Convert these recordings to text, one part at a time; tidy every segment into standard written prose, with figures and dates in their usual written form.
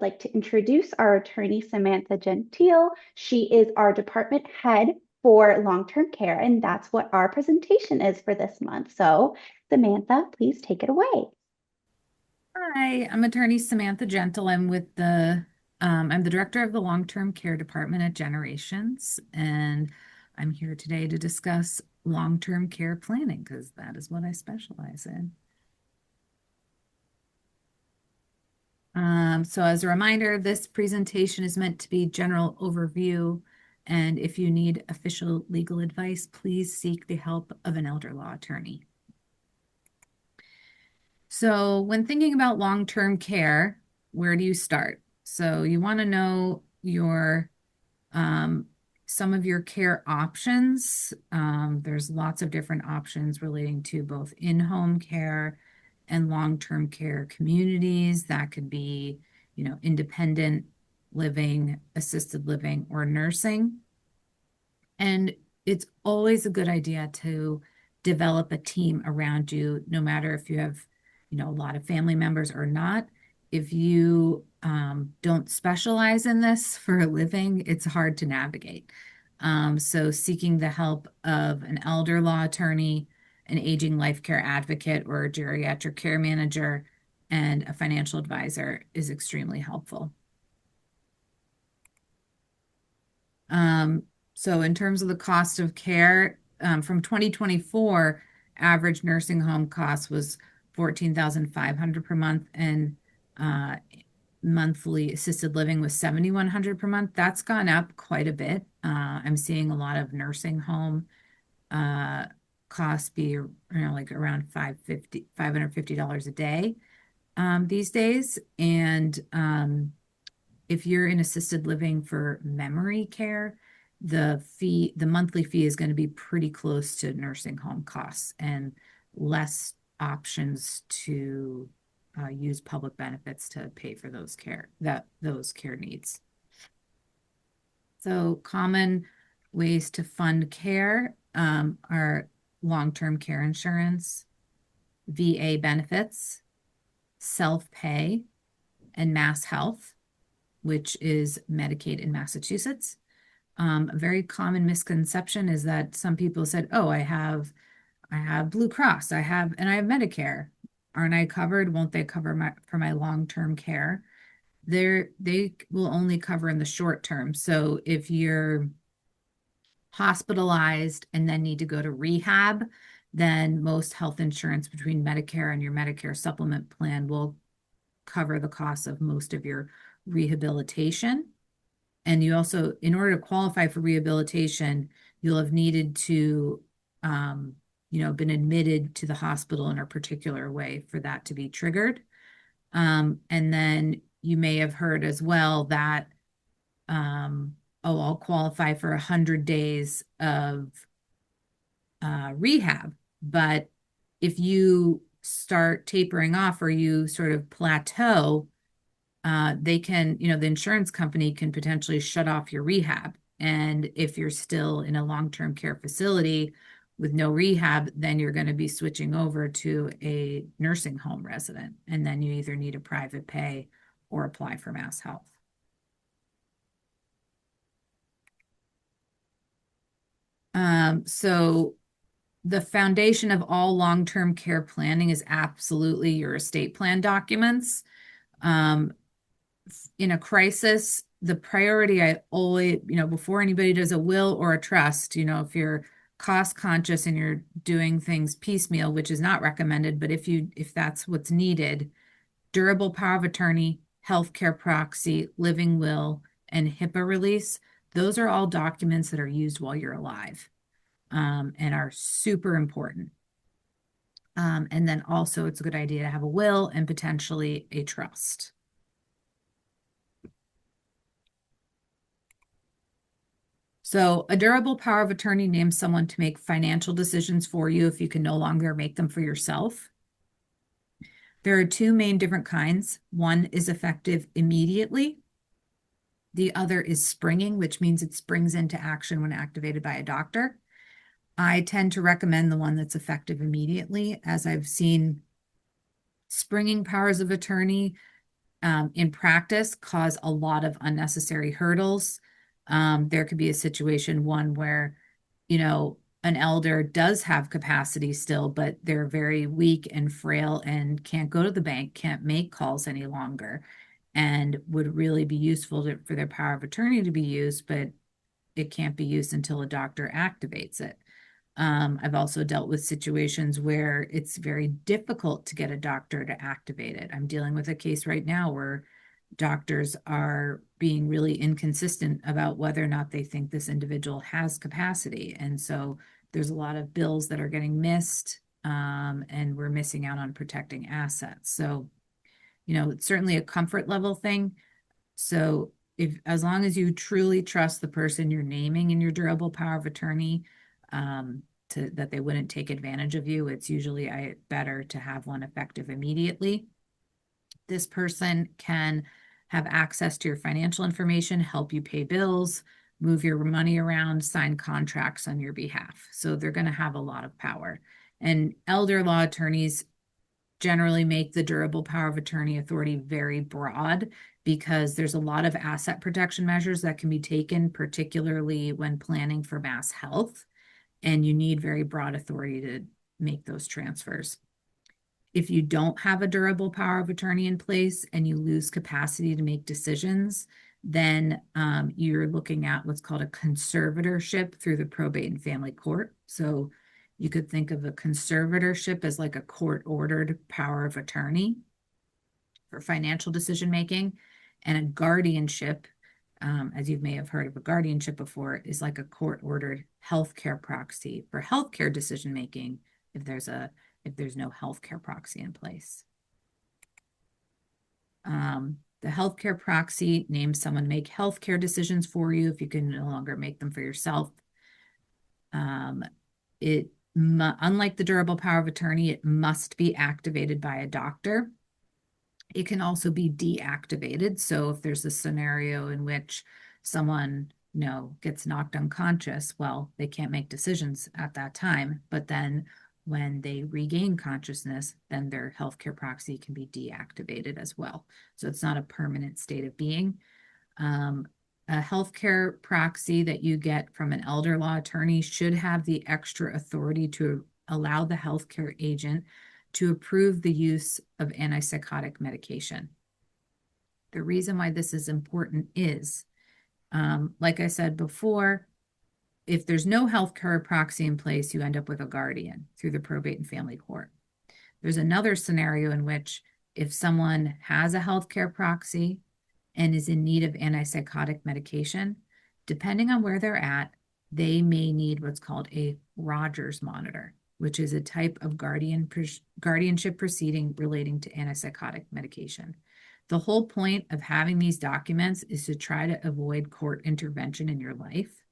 would like to introduce our attorney, Samantha Gentile. She is our department head for long-term care, and that's what our presentation is for this month. So, Samantha, please take it away. Hi, I'm attorney Samantha Gentel. I'm the director of the long-term care department at Generations, and I'm here today to discuss long-term care planning because that is what I specialize in. So as a reminder, this presentation is meant to be general overview, and if you need official legal advice, please seek the help of an elder law attorney. So when thinking about long-term care, where do you start? So you want to know um, some of your care options. There's lots of different options relating to both in-home care and long-term care communities. That could be, independent living, assisted living, or nursing. And it's always a good idea to develop a team around you, no matter if you have, a lot of family members or not. If you don't specialize in this for a living, it's hard to navigate. So seeking the help of an elder law attorney, an aging life care advocate, or a geriatric care manager, and a financial advisor is extremely helpful. Um, so in terms of the cost of care, from 2024, average nursing home cost was 14,500 per month, and uh, monthly assisted living was 7,100 per month. That's gone up quite a bit. I'm seeing a lot of nursing home uh, costs be, like around $550 a day these days. And if you're in assisted living for memory care, the monthly fee is going to be pretty close to nursing home costs and less options to use public benefits to pay for those care needs. So common ways to fund care are long-term care insurance, VA benefits, self-pay, and mass health, which is Medicaid in Massachusetts. A very common misconception is that some people said, "Oh, I have Blue Cross, and I have Medicare. Aren't I covered? Won't they cover my long-term care?" They will only cover in the short term. So if you're hospitalized and then need to go to rehab, then most health insurance between Medicare and your Medicare supplement plan will cover the cost of most of your rehabilitation. And you also, in order to qualify for rehabilitation, you'll have needed to, been admitted to the hospital in a particular way for that to be triggered. And then you may have heard as well that, I'll qualify for 100 days of rehab. But if you start tapering off or you sort of plateau, the insurance company can potentially shut off your rehab. And if you're still in a long-term care facility with no rehab, then you're going to be switching over to a nursing home resident. And then you either need a private pay or apply for mass health. So the foundation of all long-term care planning is absolutely your estate plan documents. Um, in a crisis, the priority I always, before anybody does a will or a trust, if you're cost conscious and you're doing things piecemeal, which is not recommended, but if that's what's needed, durable power of attorney, healthcare proxy, living will, and HIPAA release, those are all documents that are used while you're alive, and are super important. And then also it's a good idea to have a will and potentially a trust. So a durable power of attorney names someone to make financial decisions for you if you can no longer make them for yourself. There are two main different kinds. One is effective immediately. The other is springing, which means it springs into action when activated by a doctor. I tend to recommend the one that's effective immediately, as I've seen springing powers of attorney in practice cause a lot of unnecessary hurdles. There could be a situation, one where, an elder does have capacity still, but they're very weak and frail and can't go to the bank, can't make calls any longer, and would really be useful for their power of attorney to be used, but it can't be used until a doctor activates it. I've also dealt with situations where it's very difficult to get a doctor to activate it. I'm dealing with a case right now where doctors are being really inconsistent about whether or not they think this individual has capacity. And so there's a lot of bills that are getting missed, and we're missing out on protecting assets. So, it's certainly a comfort level thing. So if, as long as you truly trust the person you're naming in your durable power of attorney, that they wouldn't take advantage of you, it's usually better to have one effective immediately. This person can have access to your financial information, help you pay bills, move your money around, sign contracts on your behalf. So they're going to have a lot of power. And elder law attorneys generally make the durable power of attorney authority very broad because there's a lot of asset protection measures that can be taken, particularly when planning for mass health, and you need very broad authority to make those transfers. If you don't have a durable power of attorney in place and you lose capacity to make decisions, then you're looking at what's called a conservatorship through the probate and family court. So you could think of a conservatorship as like a court-ordered power of attorney for financial decision making, and a guardianship, as you may have heard of a guardianship before, is like a court-ordered healthcare proxy for healthcare decision making if there's no healthcare proxy in place. The healthcare proxy names someone make healthcare decisions for you if you can no longer make them for yourself. Unlike the durable power of attorney, it must be activated by a doctor. It can also be deactivated. So if there's a scenario in which someone, gets knocked unconscious, well, they can't make decisions at that time. But then when they regain consciousness, then their healthcare proxy can be deactivated as well. So it's not a permanent state of being. A healthcare proxy that you get from an elder law attorney should have the extra authority to allow the healthcare agent to approve the use of antipsychotic medication. The reason why this is important is, like I said before, if there's no healthcare proxy in place, you end up with a guardian through the probate and family court. There's another scenario in which if someone has a healthcare proxy and is in need of antipsychotic medication, depending on where they're at, they may need what's called a Rogers monitor, which is a type of guardianship proceeding relating to antipsychotic medication. The whole point of having these documents is to try to avoid court intervention in your life.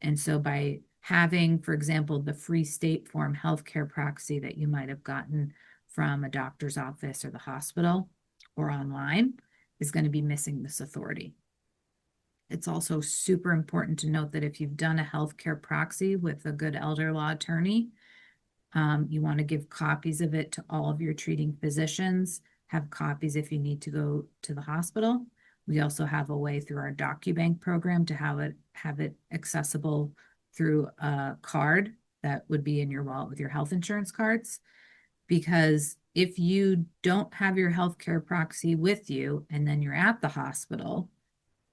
And so by having, for example, the free state form healthcare proxy that you might have gotten from a doctor's office or the hospital or online is going to be missing this authority. It's also super important to note that if you've done a healthcare proxy with a good elder law attorney, you want to give copies of it to all of your treating physicians, have copies if you need to go to the hospital. We also have a way through our DocuBank program to have it accessible through a card that would be in your wallet with your health insurance cards. Because if you don't have your healthcare proxy with you and then you're at the hospital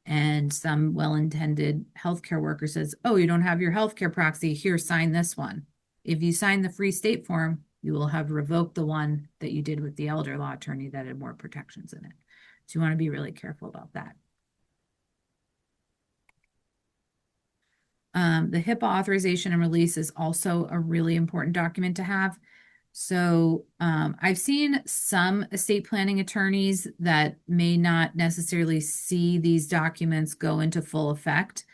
and some well-intended healthcare worker says, oh, you don't have your healthcare proxy, here, sign this one. If you sign the free state form, you will have revoked the one that you did with the elder law attorney that had more protections in it. So you want to be really careful about that. The HIPAA authorization and release is also a really important document to have. So I've seen some estate planning attorneys that may not necessarily see these documents go into full effect.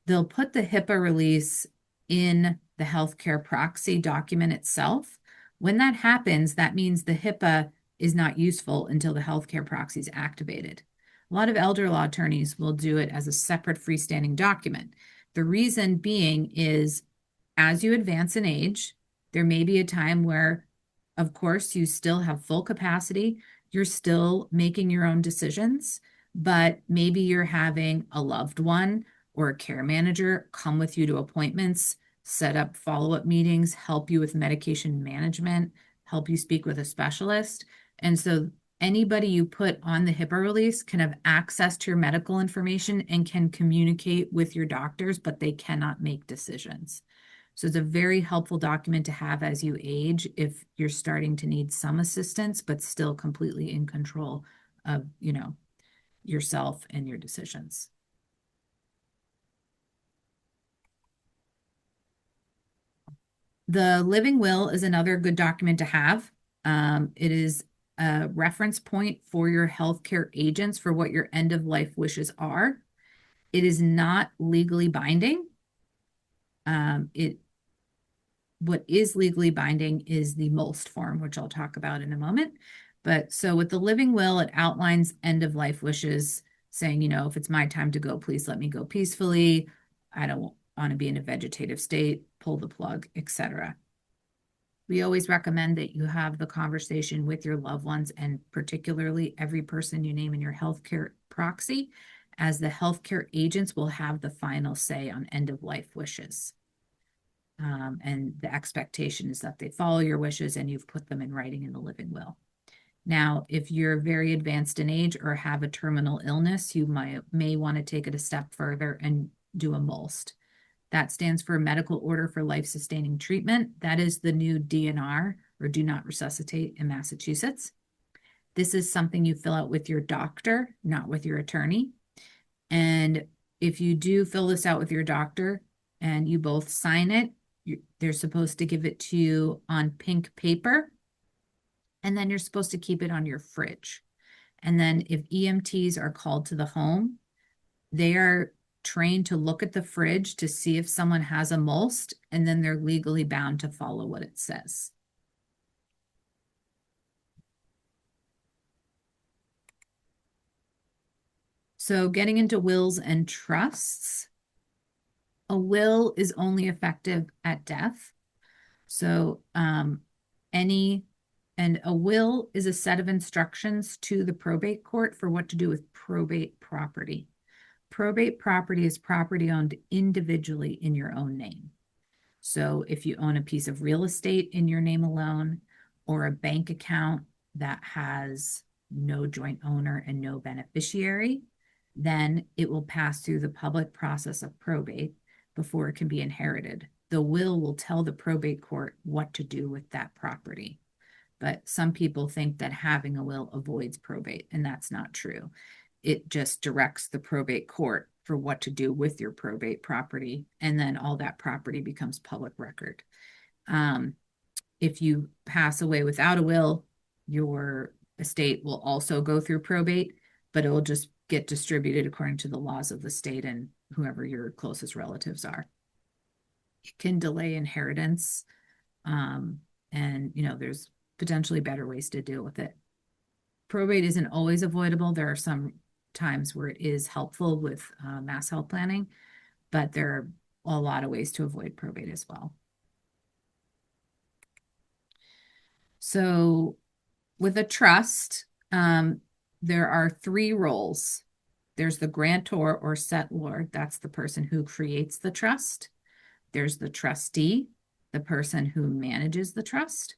They'll put the HIPAA release in the healthcare proxy document itself. When that happens, that means the HIPAA is not useful until the healthcare proxy is activated. A lot of elder law attorneys will do it as a separate freestanding document. The reason being is as you advance in age, there may be a time where, of course, you still have full capacity. you're still making your own decisions, but maybe you're having a loved one or a care manager come with you to appointments, set up follow-up meetings, help you with medication management, help you speak with a specialist. And so anybody you put on the HIPAA release can have access to your medical information and can communicate with your doctors, but they cannot make decisions. So it's a very helpful document to have as you age if you're starting to need some assistance, but still completely in control of, yourself and your decisions. The living will is another good document to have. It is a reference point for your healthcare agents for what your end of life wishes are. It is not legally binding. It What is legally binding is the MOLST form, which I'll talk about in a moment. But so with the living will, it outlines end of life wishes, saying, if it's my time to go, please let me go peacefully. I don't want to be in a vegetative state, pull the plug, etc. We always recommend that you have the conversation with your loved ones and particularly every person you name in your healthcare proxy, as the healthcare agents will have the final say on end of life wishes. And the expectation is that they follow your wishes and you've put them in writing in the living will. Now, if you're very advanced in age or have a terminal illness, you may want to take it a step further and do a MOLST. That stands for Medical Order for Life-Sustaining Treatment. That is the new DNR, or Do Not Resuscitate, in Massachusetts. This is something you fill out with your doctor, not with your attorney. And if you do fill this out with your doctor and you both sign it, they're supposed to give it to you on pink paper, and then you're supposed to keep it on your fridge. And then if EMTs are called to the home, they are trained to look at the fridge to see if someone has a MOLST, and then they're legally bound to follow what it says. So getting into wills and trusts, a will is only effective at death. So a will is a set of instructions to the probate court for what to do with probate property. Probate property is property owned individually in your own name. So if you own a piece of real estate in your name alone, or a bank account that has no joint owner and no beneficiary, then it will pass through the public process of probate before it can be inherited. The will tell the probate court what to do with that property. But some people think that having a will avoids probate, and that's not true. It just directs the probate court for what to do with your probate property, and then all that property becomes public record. If you pass away without a will, your estate will also go through probate, but it will just get distributed according to the laws of the state and whoever your closest relatives are. It can delay inheritance, and there's potentially better ways to deal with it. Probate isn't always avoidable. There are some times where it is helpful with mass health planning, but there are a lot of ways to avoid probate as well. So with a trust, there are three roles. There's the grantor or settlor. That's the person who creates the trust. There's the trustee, the person who manages the trust,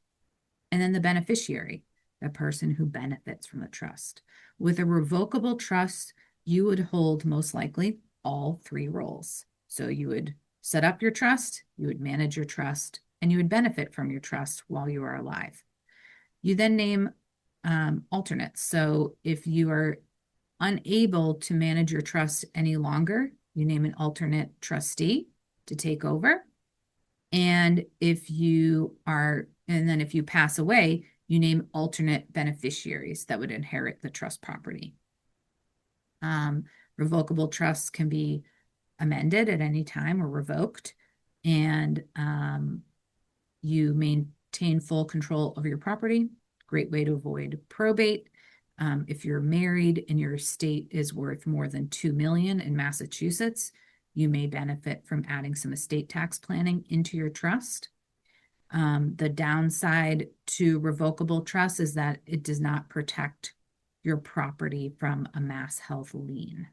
and then the beneficiary, the person who benefits from the trust. With a revocable trust, you would hold most likely all three roles. So you would set up your trust, you would manage your trust, and you would benefit from your trust while you are alive. You then name alternates. So if you are unable to manage your trust any longer, you name an alternate trustee to take over. And if you pass away, you name alternate beneficiaries that would inherit the trust property. Revocable trusts can be amended at any time or revoked, and you maintain full control of your property. Great way to avoid probate. If you're married and your estate is worth more than $2 million in Massachusetts, you may benefit from adding some estate tax planning into your trust. The downside to revocable trust is that it does not protect your property from a mass health lien.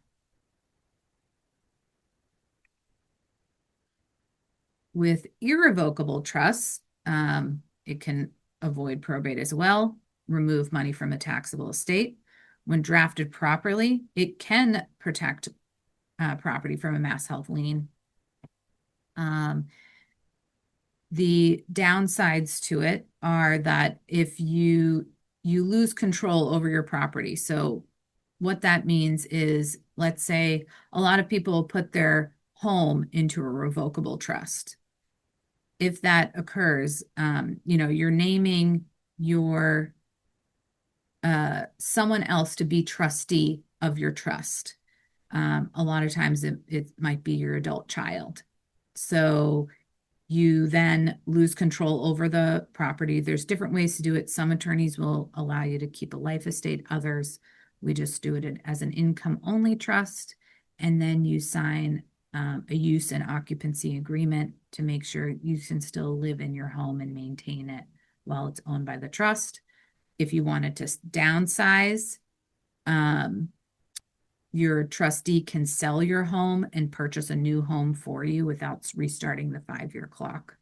With irrevocable trusts, it can avoid probate as well, remove money from a taxable estate. When drafted properly, it can protect property from a mass health lien. The downsides to it are that if you lose control over your property. So what that means is, let's say a lot of people put their home into a revocable trust. If that occurs, you're naming your someone else to be trustee of your trust. A lot of times it might be your adult child. So you then lose control over the property. There's different ways to do it. Some attorneys will allow you to keep a life estate. Others, we just do it as an income only trust. And then you sign a use and occupancy agreement to make sure you can still live in your home and maintain it while it's owned by the trust. If you wanted to downsize, your trustee can sell your home and purchase a new home for you without restarting the 5-year clock.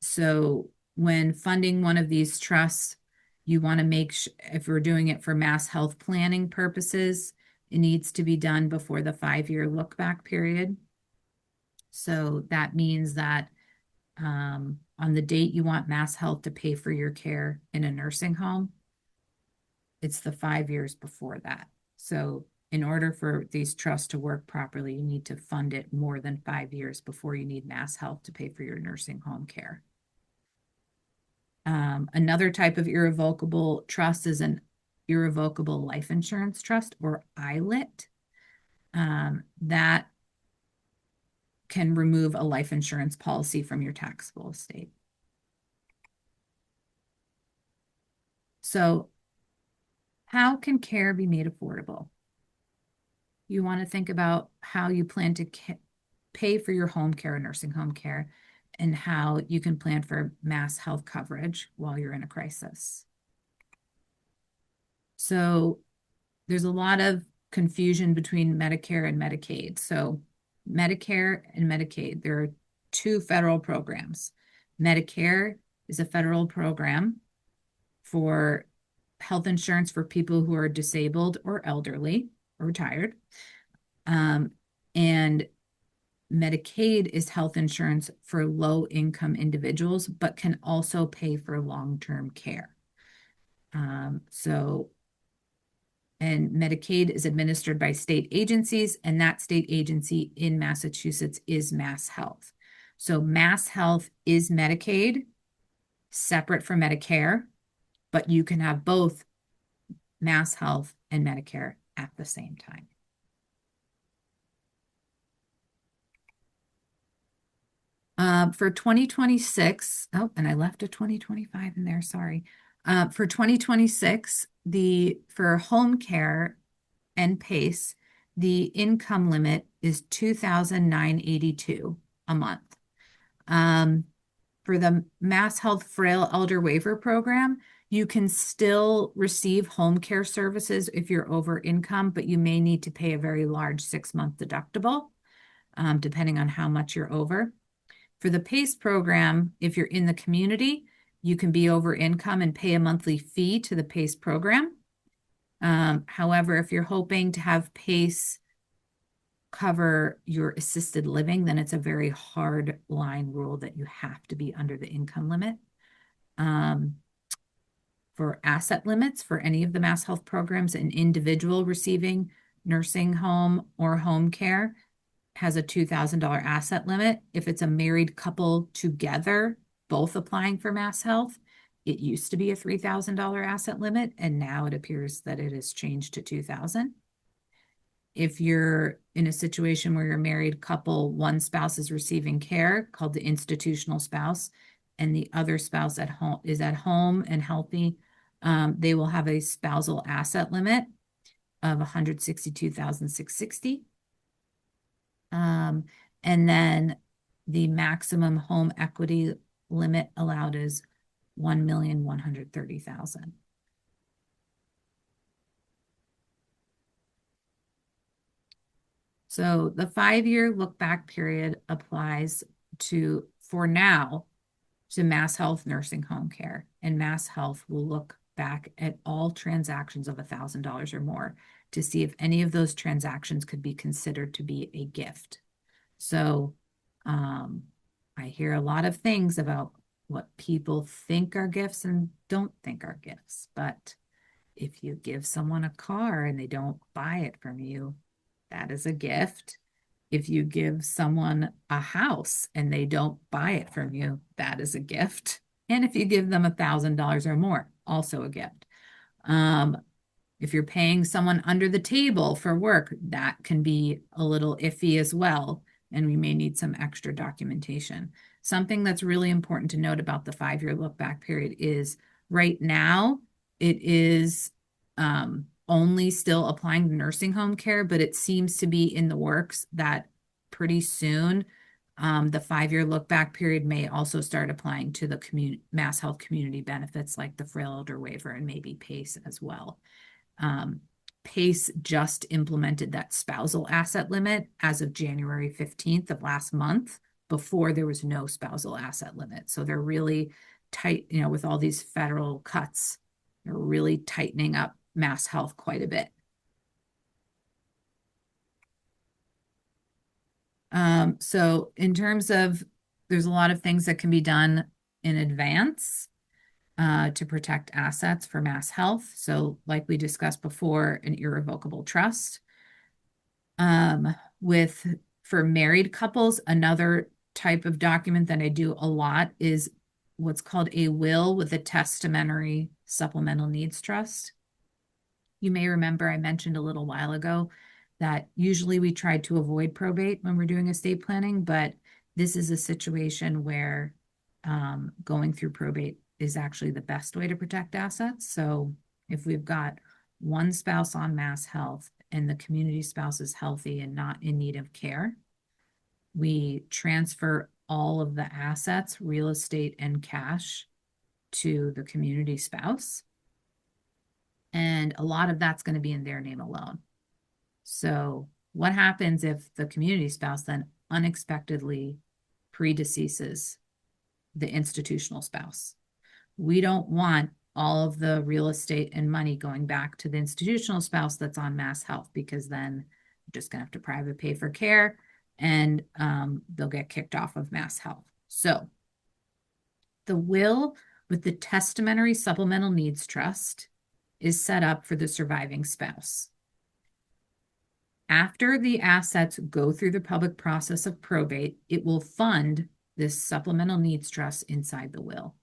So when funding one of these trusts, you want to make sure, if we're doing it for mass health planning purposes, it needs to be done before the 5-year look back period. So that means that on the date you want mass health to pay for your care in a nursing home, it's the 5 years before that. So in order for these trusts to work properly, you need to fund it more than 5 years before you need mass health to pay for your nursing home care. Another type of irrevocable trust is an irrevocable life insurance trust, or ILIT. That can remove a life insurance policy from your taxable estate. So how can care be made affordable? You want to think about how you plan to pay for your home care and nursing home care, and how you can plan for mass health coverage while you're in a crisis. So there's a lot of confusion between Medicare and Medicaid. So Medicare and Medicaid, there are two federal programs. Medicare is a federal program for health insurance for people who are disabled or elderly or retired. And Medicaid is health insurance for low income individuals, but can also pay for long-term care. And Medicaid is administered by state agencies, and that state agency in Massachusetts is Mass Health. So Mass Health is Medicaid, separate from Medicare, but you can have both Mass Health and Medicare at the same time. For 2026, oh, and I left a 2025 in there, sorry. For 2026, for home care and PACE, the income limit is $2,982 a month. For the Mass Health Frail Elder Waiver Program, you can still receive home care services if you're over income, but you may need to pay a very large 6-month deductible, depending on how much you're over. For the PACE program, if you're in the community, you can be over income and pay a monthly fee to the PACE program. However, if you're hoping to have PACE cover your assisted living, then it's a very hard line rule that you have to be under the income limit. For asset limits for any of the Mass Health programs, an individual receiving nursing home or home care has a $2,000 asset limit. If it's a married couple together, both applying for Mass Health, it used to be a $3,000 asset limit, and now it appears that it has changed to $2,000. If you're in a situation where you're a married couple, one spouse is receiving care called the institutional spouse, and the other spouse is at home and healthy, they will have a spousal asset limit of $162,660. And then the maximum home equity limit allowed is 1,130,000. So the 5-year look back period applies to, for now, to Mass Health nursing home care. And Mass Health will look back at all transactions of $1,000 or more to see if any of those transactions could be considered to be a gift. So I hear a lot of things about what people think are gifts and don't think are gifts. But if you give someone a car and they don't buy it from you, that is a gift. If you give someone a house and they don't buy it from you, that is a gift. And if you give them $1,000 or more, also a gift. Um, if you're paying someone under the table for work, that can be a little iffy as well. And we may need some extra documentation. Something that's really important to note about the 5-year look back period is right now it is only still applying to nursing home care, but it seems to be in the works that pretty soon the 5-year look back period may also start applying to the Mass Health community benefits like the frail elder waiver and maybe PACE as well. PACE just implemented that spousal asset limit as of January 15th of last month. Before there was no spousal asset limit. So they're really tight, with all these federal cuts, they're really tightening up Mass Health quite a bit. So in terms of, there's a lot of things that can be done in advance to protect assets for Mass Health. So like we discussed before, an irrevocable trust. For married couples, another type of document that I do a lot is what's called a will with a testamentary supplemental needs trust. You may remember I mentioned a little while ago that usually we try to avoid probate when we're doing estate planning, but this is a situation where going through probate is actually the best way to protect assets. So if we've got one spouse on Mass Health and the community spouse is healthy and not in need of care, we transfer all of the assets, real estate and cash, to the community spouse. And a lot of that's going to be in their name alone. So what happens if the community spouse then unexpectedly predeceases the institutional spouse? We don't want all of the real estate and money going back to the institutional spouse that's on Mass Health, because then we're just going to have to private pay for care and they'll get kicked off of Mass Health. So the will with the testamentary supplemental needs trust is set up for the surviving spouse. After the assets go through the public process of probate, it will fund this supplemental needs trust inside the will.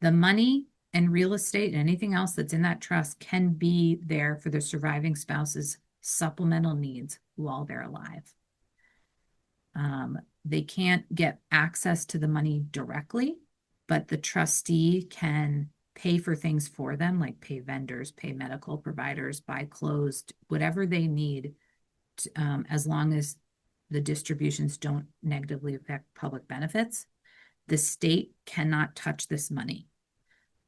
The money and real estate and anything else that's in that trust can be there for the surviving spouse's supplemental needs while they're alive. They can't get access to the money directly, but the trustee can pay for things for them, like pay vendors, pay medical providers, buy clothes, whatever they need, as long as the distributions don't negatively affect public benefits. The state cannot touch this money.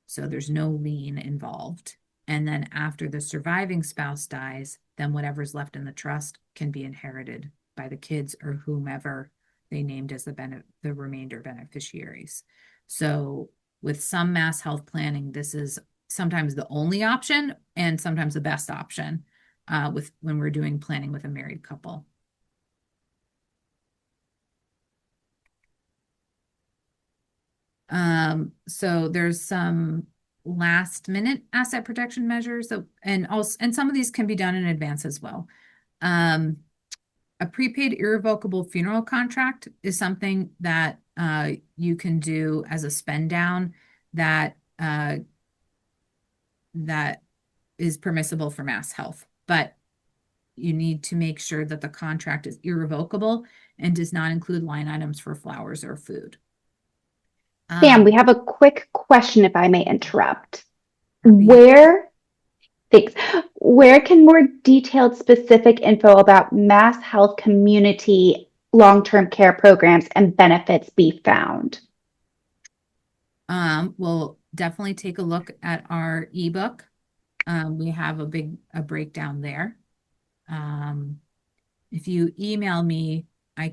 So there's no lien involved. And then after the surviving spouse dies, then whatever's left in the trust can be inherited by the kids or whomever they named as the remainder beneficiaries. So with some Mass Health planning, this is sometimes the only option and sometimes the best option when we're doing planning with a married couple. So there's some last minute asset protection measures and some of these can be done in advance as well. A prepaid irrevocable funeral contract is something that you can do as a spend down that is permissible for Mass Health, but you need to make sure that the contract is irrevocable and does not include line items for flowers or food. Sam, we have a quick question if I may interrupt. Happy. Thanks. Where can more detailed specific info about Mass Health community long-term care programs and benefits be found? We'll definitely take a look at our ebook. We have a breakdown there. Um, if you email me, I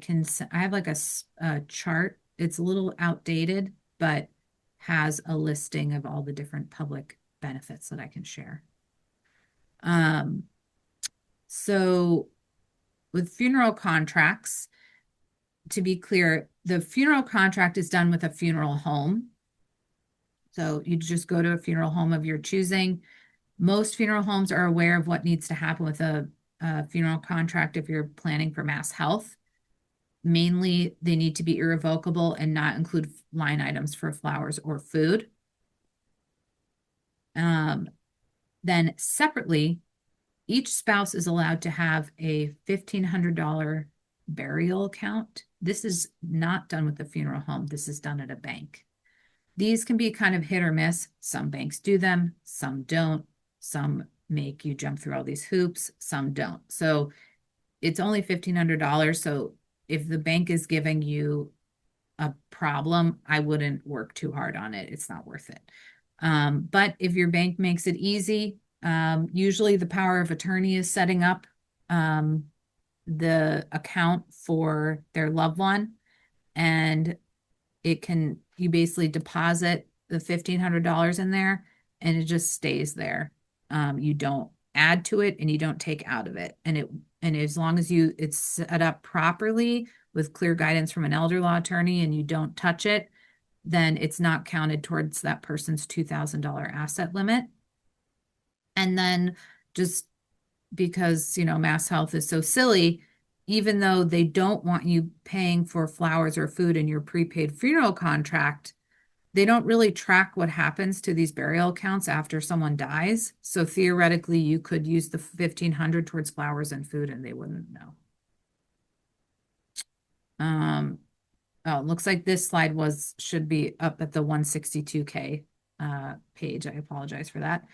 have like a chart. It's a little outdated, but has a listing of all the different public benefits that I can share. Um, so with funeral contracts, to be clear, the funeral contract is done with a funeral home. So you just go to a funeral home of your choosing. Most funeral homes are aware of what needs to happen with a funeral contract if you're planning for mass health. Mainly, they need to be irrevocable and not include line items for flowers or food. Um, then separately, each spouse is allowed to have a $1,500 burial account. This is not done with the funeral home. This is done at a bank. These can be kind of hit or miss. Some banks do them, some don't. Some make you jump through all these hoops, some don't. So it's only $1,500. So if the bank is giving you a problem, I wouldn't work too hard on it. It's not worth it. But if your bank makes it easy, usually the power of attorney is setting up the account for their loved one, and you basically deposit the $1,500 in there and it just stays there. You don't add to it and you don't take out of it. And as long as it's set up properly with clear guidance from an elder law attorney and you don't touch it, then it's not counted towards that person's $2,000 asset limit. And then just because, Mass Health is so silly, even though they don't want you paying for flowers or food in your prepaid funeral contract, they don't really track what happens to these burial accounts after someone dies. So theoretically, you could use the 1,500 towards flowers and food and they wouldn't know. Oh, it looks like this slide should be up at the 162K page. I apologize for that.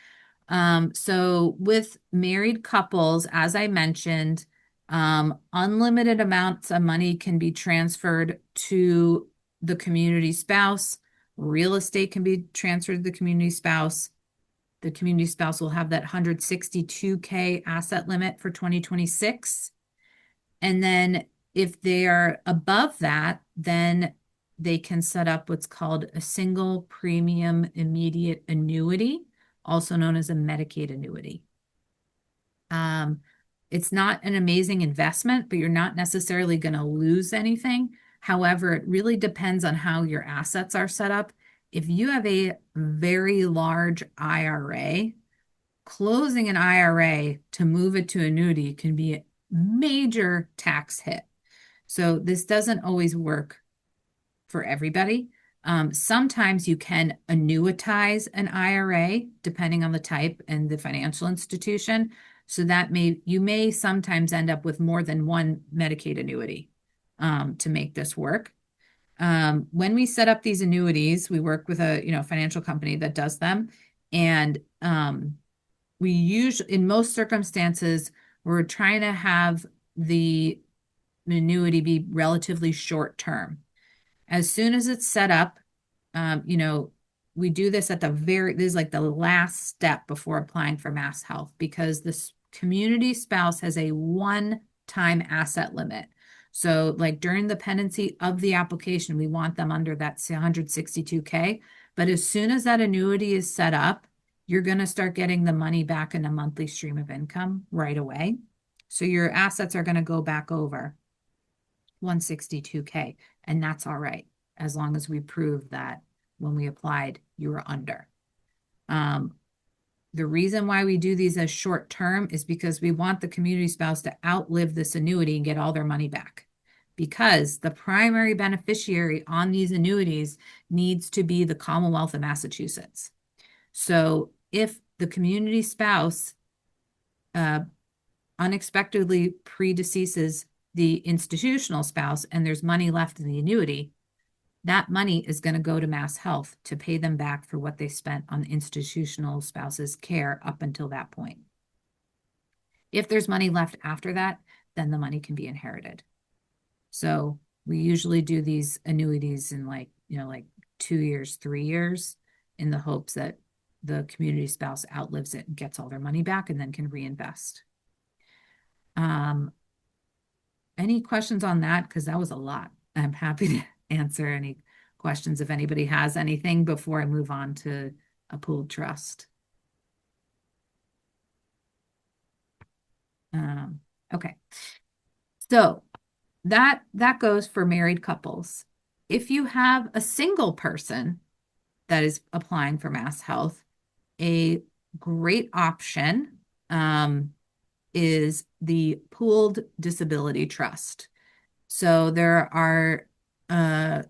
So with married couples, as I mentioned, unlimited amounts of money can be transferred to the community spouse. Real estate can be transferred to the community spouse. The community spouse will have that 162K asset limit for 2026. And then if they are above that, then they can set up what's called a single premium immediate annuity, also known as a Medicaid annuity. It's not an amazing investment, but you're not necessarily going to lose anything. However, it really depends on how your assets are set up. If you have a very large IRA, closing an IRA to move it to annuity can be a major tax hit. So this doesn't always work for everybody. Sometimes you can annuitize an IRA depending on the type and the financial institution. So you may sometimes end up with more than one Medicaid annuity to make this work. When we set up these annuities, we work with a financial company that does them, and we usually, in most circumstances, we're trying to have the annuity be relatively short term. As soon as it's set up, we do this this is like the last step before applying for mass health, because this community spouse has a one-time asset limit. So like during the pendency of the application, we want them under that 162K. But as soon as that annuity is set up, you're going to start getting the money back in a monthly stream of income right away. So your assets are going to go back over 162K, and that's all right, as long as we prove that when we applied, you were under. The reason why we do these as short term is because we want the community spouse to outlive this annuity and get all their money back. Because the primary beneficiary on these annuities needs to be the Commonwealth of Massachusetts. So if the community spouse unexpectedly predeceases the institutional spouse and there's money left in the annuity, that money is going to go to Mass Health to pay them back for what they spent on the institutional spouse's care up until that point. If there's money left after that, then the money can be inherited. So we usually do these annuities in like 2 years, 3 years, in the hopes that the community spouse outlives it and gets all their money back and then can reinvest. Um, any questions on that? Because that was a lot. I'm happy to answer any questions if anybody has anything before I move on to a pooled trust. Um, okay. So that goes for married couples. If you have a single person that is applying for Mass Health, a great option is the pooled disability trust. So there are a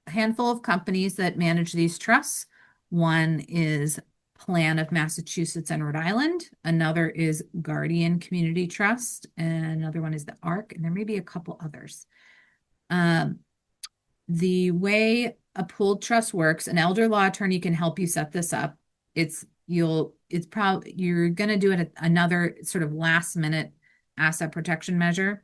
handful of companies that manage these trusts. One is Plan of Massachusetts and Rhode Island. Another is Guardian Community Trust, and another one is the ARC, and there may be a couple others. Um, the way a pooled trust works, an elder law attorney can help you set this up. It's probably you're going to do it another sort of last minute asset protection measure.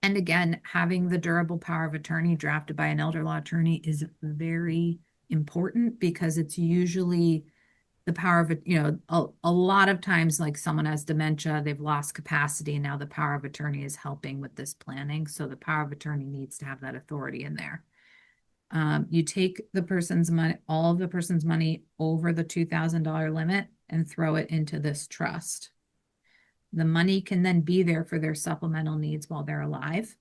And again, having the durable power of attorney drafted by an elder law attorney is very important because it's usually the power of it, a lot of times, like someone has dementia, they've lost capacity, and now the power of attorney is helping with this planning. So the power of attorney needs to have that authority in there. You take the person's money, all of the person's money over the $2,000 limit and throw it into this trust. The money can then be there for their supplemental needs while they're alive.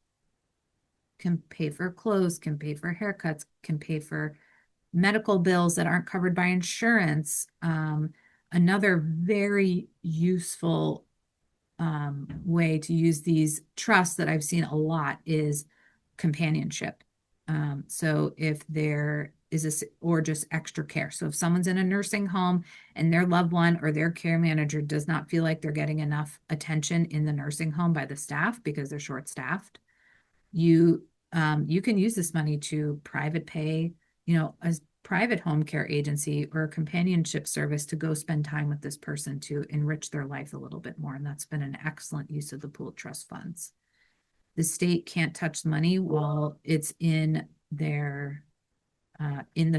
Can pay for clothes, can pay for haircuts, can pay for medical bills that aren't covered by insurance. Another very useful way to use these trusts that I've seen a lot is companionship. So if there is or just extra care. So if someone's in a nursing home and their loved one or their care manager does not feel like they're getting enough attention in the nursing home by the staff because they're short-staffed, you can use this money to private pay, a private home care agency or a companionship service to go spend time with this person to enrich their life a little bit more. And that's been an excellent use of the pooled trust funds. The state can't touch the money while it's in the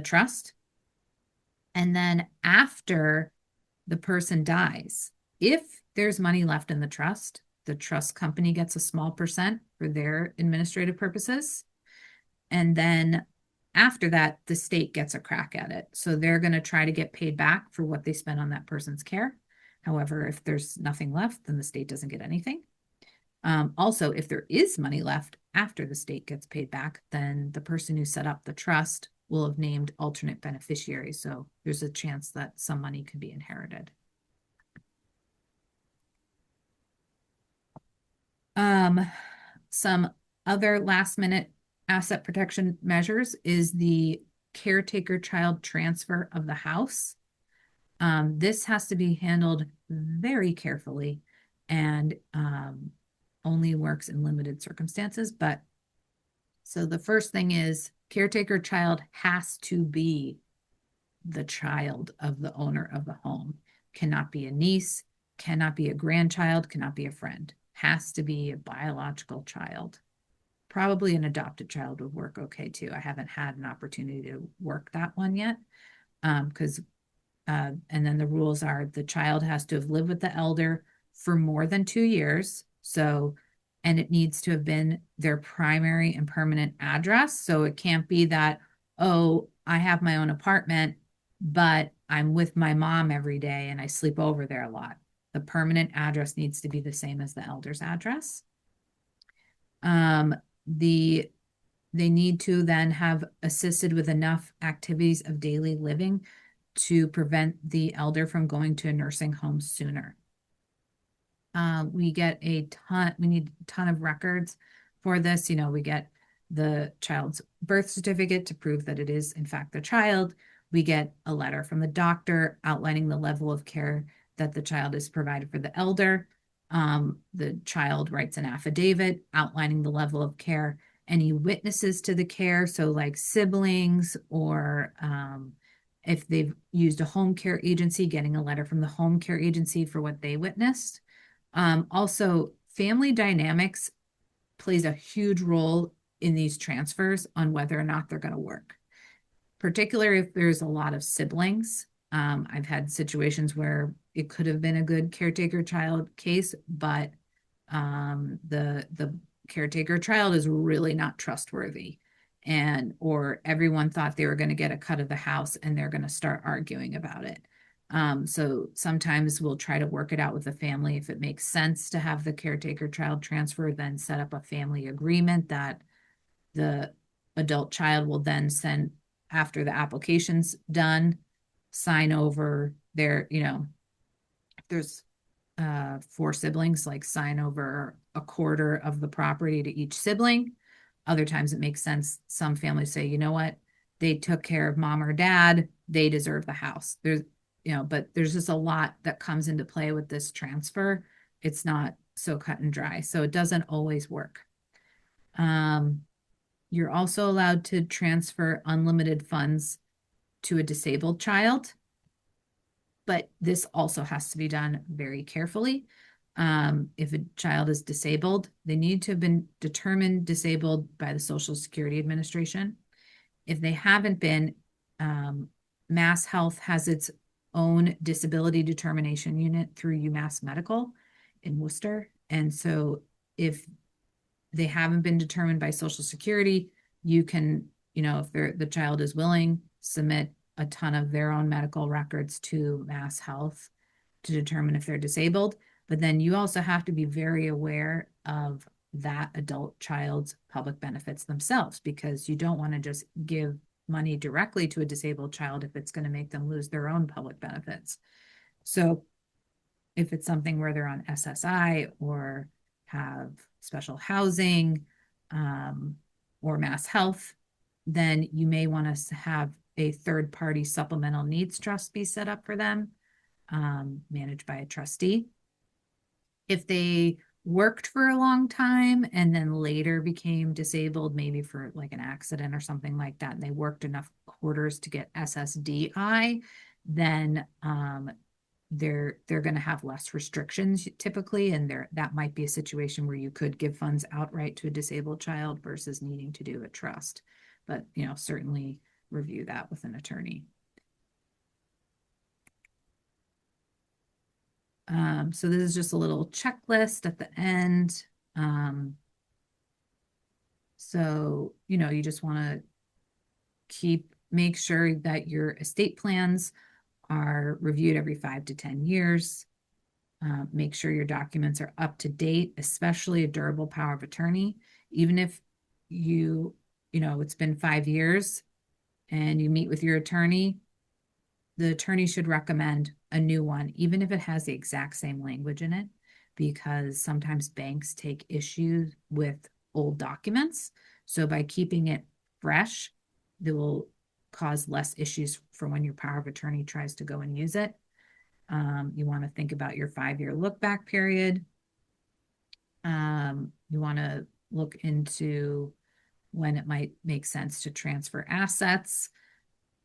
trust. And then after the person dies, if there's money left in the trust company gets a small percent for their administrative purposes. And then after that, the state gets a crack at it. So they're going to try to get paid back for what they spent on that person's care. However, if there's nothing left, then the state doesn't get anything. Also, if there is money left after the state gets paid back, then the person who set up the trust will have named alternate beneficiaries. So there's a chance that some money could be inherited. Some other last minute asset protection measures is the caretaker child transfer of the house. This has to be handled very carefully and only works in limited circumstances. But so the first thing is caretaker child has to be the child of the owner of the home. Cannot be a niece, cannot be a grandchild, cannot be a friend. Has to be a biological child. Probably an adopted child would work okay too. I haven't had an opportunity to work that one yet. Because and then the rules are the child has to have lived with the elder for more than 2 years. So, and it needs to have been their primary and permanent address. So it can't be that, oh, I have my own apartment, but I'm with my mom every day and I sleep over there a lot. The permanent address needs to be the same as the elder's address. Um, the they need to then have assisted with enough activities of daily living to prevent the elder from going to a nursing home sooner. We need a ton of records for this. We get the child's birth certificate to prove that it is, in fact, the child. We get a letter from the doctor outlining the level of care that the child is provided for the elder. The child writes an affidavit outlining the level of care, any witnesses to the care, so like siblings or if they've used a home care agency, getting a letter from the home care agency for what they witnessed. Also, family dynamics plays a huge role in these transfers on whether or not they're going to work, particularly if there's a lot of siblings. I've had situations where it could have been a good caretaker child case, but the caretaker child is really not trustworthy, and or everyone thought they were going to get a cut of the house and they're going to start arguing about it. So sometimes we'll try to work it out with the family. If it makes sense to have the caretaker child transfer, then set up a family agreement that the adult child will then send after the application's done, sign over their, if there's four siblings, like sign over a quarter of the property to each sibling. Other times it makes sense. Some families say, you know what, they took care of mom or dad, they deserve the house. But there's just a lot that comes into play with this transfer. It's not so cut and dry. So it doesn't always work. You're also allowed to transfer unlimited funds to a disabled child, but this also has to be done very carefully. If a child is disabled, they need to have been determined disabled by the Social Security Administration. If they haven't been, Mass Health has its own disability determination unit through UMass Medical in Worcester. And so if they haven't been determined by Social Security, you can, if the child is willing, submit a ton of their own medical records to Mass Health to determine if they're disabled. But then you also have to be very aware of that adult child's public benefits themselves, because you don't want to just give money directly to a disabled child if it's going to make them lose their own public benefits. So if it's something where they're on SSI or have special housing, or Mass Health, then you may want to have a third party supplemental needs trust be set up for them, managed by a trustee. If they worked for a long time and then later became disabled, maybe for like an accident or something like that, and they worked enough quarters to get SSDI, then they're going to have less restrictions typically, and that might be a situation where you could give funds outright to a disabled child versus needing to do a trust. But certainly review that with an attorney. So this is just a little checklist at the end. So you just want to make sure that your estate plans are reviewed every 5 to 10 years. Make sure your documents are up to date, especially a durable power of attorney. Even if it's been 5 years and you meet with your attorney, the attorney should recommend a new one, even if it has the exact same language in it, because sometimes banks take issue with old documents. So by keeping it fresh, they will cause less issues for when your power of attorney tries to go and use it. You want to think about your 5-year look back period. You want to look into when it might make sense to transfer assets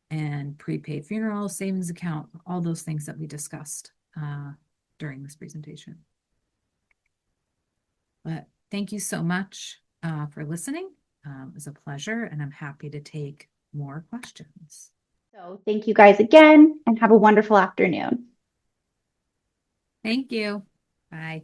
and prepaid funeral savings account, all those things that we discussed during this presentation. But thank you so much for listening. It was a pleasure, and I'm happy to take more questions. So thank you guys again and have a wonderful afternoon. Thank you. Bye.